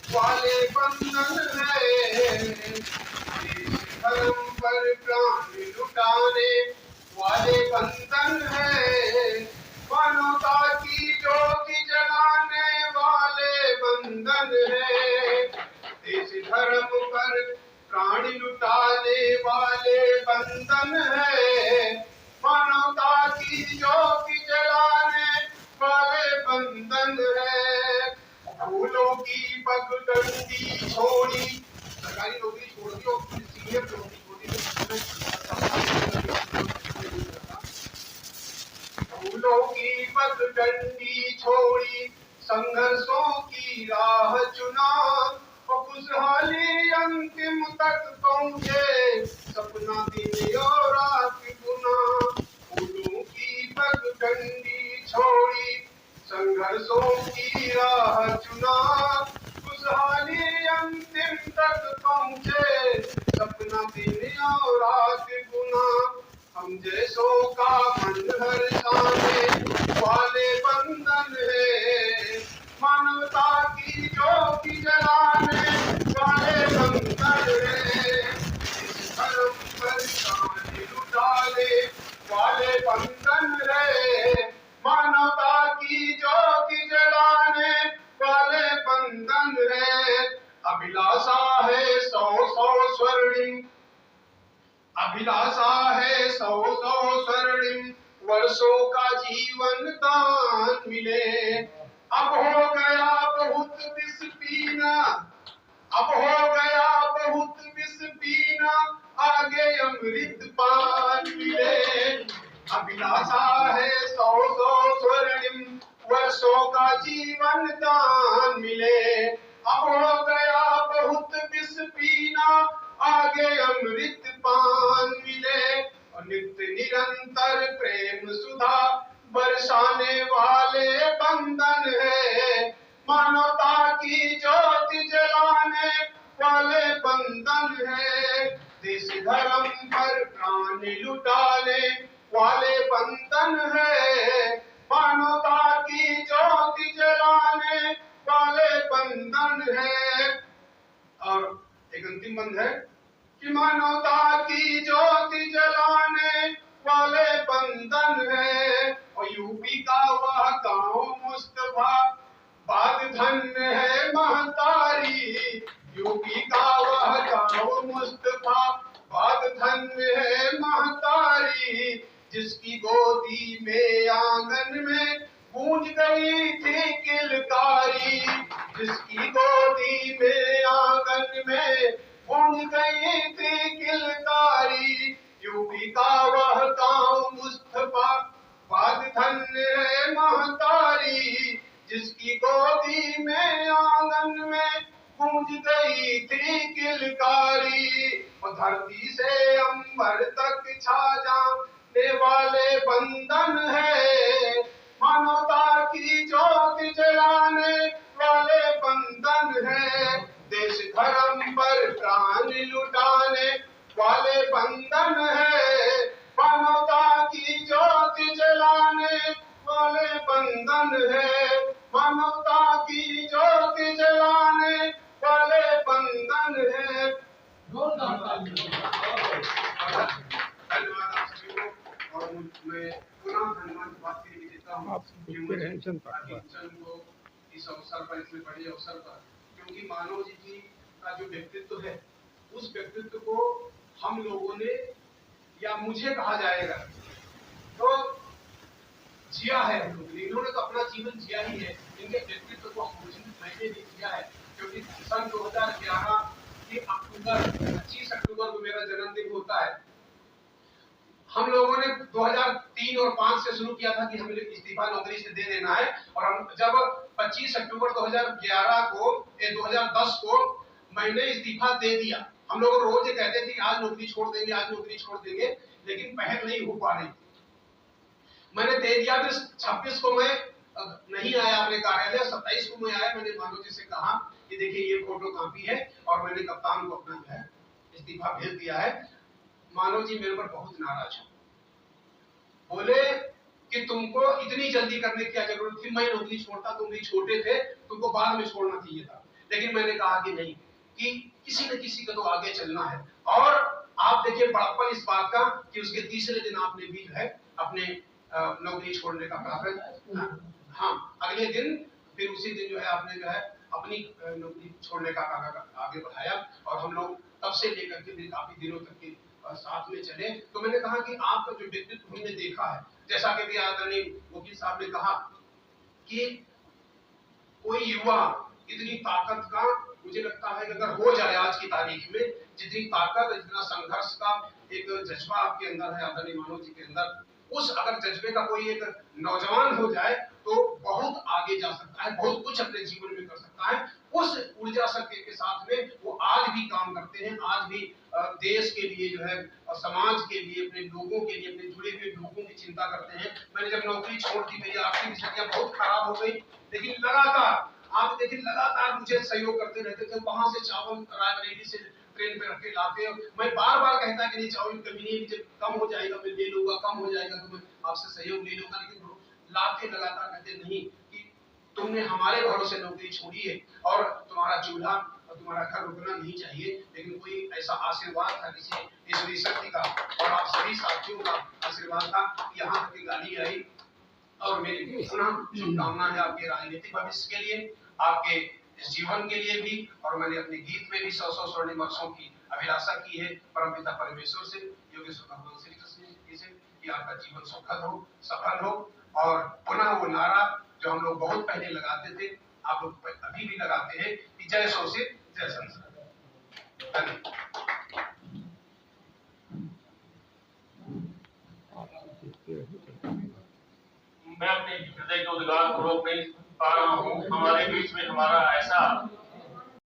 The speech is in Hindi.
वाले बंधन है, धर्म पर प्राण लुटाने वाले बंधन है, मानवता की ज्योति जलाने वाले बंधन है, देश धर्म पर प्राण लुटाने वाले बंधन है, मानवता की ज्योति जलाने वाले बंधन है। फूलों की पगडंडी छोड़ी, सरकारी नौकरी छोड़ दी और सीनियर नौकरी छोड़ी, फूलों की पगडंडी छोड़ी, संघर्षों की राह चुना, और खुशहाली अंतिम तक पहुंचे, सपना दिन और रात गुना। फूलों की पगडंडी छोड़ी, संघर्षों की राह चुना, खुशहाली अंतिम तक पहुंचे, सपना दिन और रात गुना। हम जैसों का मन हर्षाने वाले बंधन है, मानवता की ज्योति जलाने वाले बंधन है, धर्म पर प्राण लुटाने वाले बंधन है, मानवता की ज्योति जलाने वाले बंधन है। अभिलाषा है सौ सौ स्वर्णिम, अभिलाषा है सौ सौ स्वर्णिम वर्षों का जीवन दान मिले। अब हो गया बहुत विष पीना, अब हो गया बहुत विष पीना, आगे अमृत पान मिले। अभिलाषा है सौ सौ स्वर्णिम वर्षों का जीवन दान मिले। अब हो गया बहुत विष पीना, आगे अमृत पान मिले। और नित्य निरंतर प्रेम सुधा बरसाने वाले बंधन है, मानवता की ज्योति जलाने वाले बंधन है, देश धर्म पर प्राण लुटाने वाले बंधन है, मानवता की ज्योति जलाने वाले बंधन है। और एक अंतिम बंध है कि मानवता की ज्योति जलाने वाले बंधन है। और यूपी का वह गांव मुस्तफा बात धन्य है महतारी, यूपी का वह गांव मुस्तफा बात धन्य है महतारी, जिसकी गोदी में आंगन में गूंज गई थी किलकारी, जिसकी गोदी में आंगन में गूंज गई थी किलकारी। यूपी का वह गांव मुस्तफा बात धन्य है महतारी, जिसकी गोदी में आंगन में गूंज गई थी किलकारी। और धरती से अंबर तक छा जाने वाले बंधन है, मानवता की ज्योति जलाने वाले बंधन है, देश धर्म पर प्राण लुटाने वाले बंधन है, मानवता की ज्योति जलाने वाले बंधन है, मानवता की ज्योति जलाने वाले बंधन है। धन्यवाद आप सभी को। और मैं पुनः धन्यवाद बात के लिए देता हूँ कि मुझे को इस अवसर पर, इतने बड़े अवसर पर, क्योंकि मानव जी का जो व्यक्तित्व है, उस व्यक्तित्व को हम लोगों ने, या मुझे कहा जाएगा तो जिया है हम लोग, इन्होंने तो अपना जीवन जिया ही है, इनके व्यक्तित्व को मैंने भी जिया है। क्योंकि सन 2011 की अक्टूबर 25 अक्टूबर को मेरा जन्मदिन होता है। हम लोगों ने 2003 और 5 से शुरू किया था कि हमें इस्तीफा नौकरी से दे देना है, और हम जब 25 अक्टूबर 2011 को 2010 को मैंने इस्तीफा दे दिया। हम लोग रोज कहते थे कि आज नौकरी छोड़ देंगे, आज नौकरी छोड़ देंगे, लेकिन पहल नहीं हो पा रही। मैंने दे दिया, फिर 26 को मैं नहीं आया अपने कार्यालय, 27 को मैं आया। मैंने मानव जी से कहा कि देखिए ये फोटो कॉपी है, और मैंने कप्तान को अपना जो है इस्तीफा भेज दिया है। मानव जी मेरे पर बहुत नाराज है, बोले कि तुमको इतनी जल्दी करने की क्या जरूरत थी, मैं नौकरी छोड़ता, तुम भी छोटे थे, तुमको बाद में छोड़ना चाहिए था। लेकिन मैंने कहा कि नहीं, कि किसी न किसी को तो आगे चलना है। और आप देखिए बड़प्पन इस बात का कि उसके तीसरे दिन आपने भी जो है अपने नौकरी छोड़ने का कहा। हाँ, अगले दिन फिर उसी दिन जो है आपने जो है अपनी नौकरी छोड़ने का आगे बढ़ाया, और हम लोग तब से लेकर के भी काफी दिनों तक के साथ में चले। तो मैंने कहा कि आपका जो व्यक्तित्व हमने देखा है, जैसा कि भी आदरणीय वकील साहब ने कहा कि कोई युवा इतनी ताकत का, मुझे लगता है कि अगर हो जाए आज की तारीख में, जितनी ताकत, जितना संघर्ष का एक जज्बा आपके अंदर है आदरणीय मानव जी के अंदर, उस अगर जज्बे का कोई एक नौजवान हो जाए तो बहुत आगे जा सकता है, बहुत कुछ अपने जीवन में कर सकता है। उस ऊर्जा शक्ति के साथ में वो आज भी काम करते हैं, आज भी देश के लिए जो है, समाज के लिए, अपने लोगों के लिए, अपने जुड़े हुए लोगों की चिंता करते हैं। मैंने जब नौकरी छोड़ दी, मेरी आर्थिक स्थितियां बहुत खराब हो गई, लेकिन लगातार आप देखिए लगातार मुझे सहयोग करते रहते थे। वहां से चावल रायबरेली से ट्रेन पे रख के लाते, मैं बार बार कहता कि नहीं चावल की कमी नहीं, जब कम हो जाएगा मैं ले लूंगा, कम हो जाएगा तो मैं आपसे सहयोग ले लूंगा, लेकिन लाते लगातार कहते नहीं कि तुमने हमारे भरोसे नौकरी छोड़ी है और तुम्हारा चूल्हा और तुम्हारा घर रुकना नहीं चाहिए। लेकिन कोई ऐसा आशीर्वाद था किसी ईश्वरीय शक्ति का और आप सभी साथियों का आशीर्वाद था कि यहाँ तक गाड़ी आई। और मेरी पुनः शुभकामना है आपके राजनीतिक भविष्य के लिए, आपके इस जीवन के लिए भी। और मैंने अपने गीत में भी 100 स्वर्णिम वर्षों की अभिलाषा की है परमपिता परमेश्वर से, योगेश्वर भगवान श्री कृष्ण से, कि आपका जीवन सुखद हो, सफल हो। और पुनः वो नारा जो हम लोग बहुत पहले लगाते थे, आप लोग अभी भी लगाते हैं कि जय शोषित जय संसार। धन्यवाद। मैं अपने हृदय के उद्गार को रोक नहीं पा रहा हूँ। हमारे बीच में हमारा ऐसा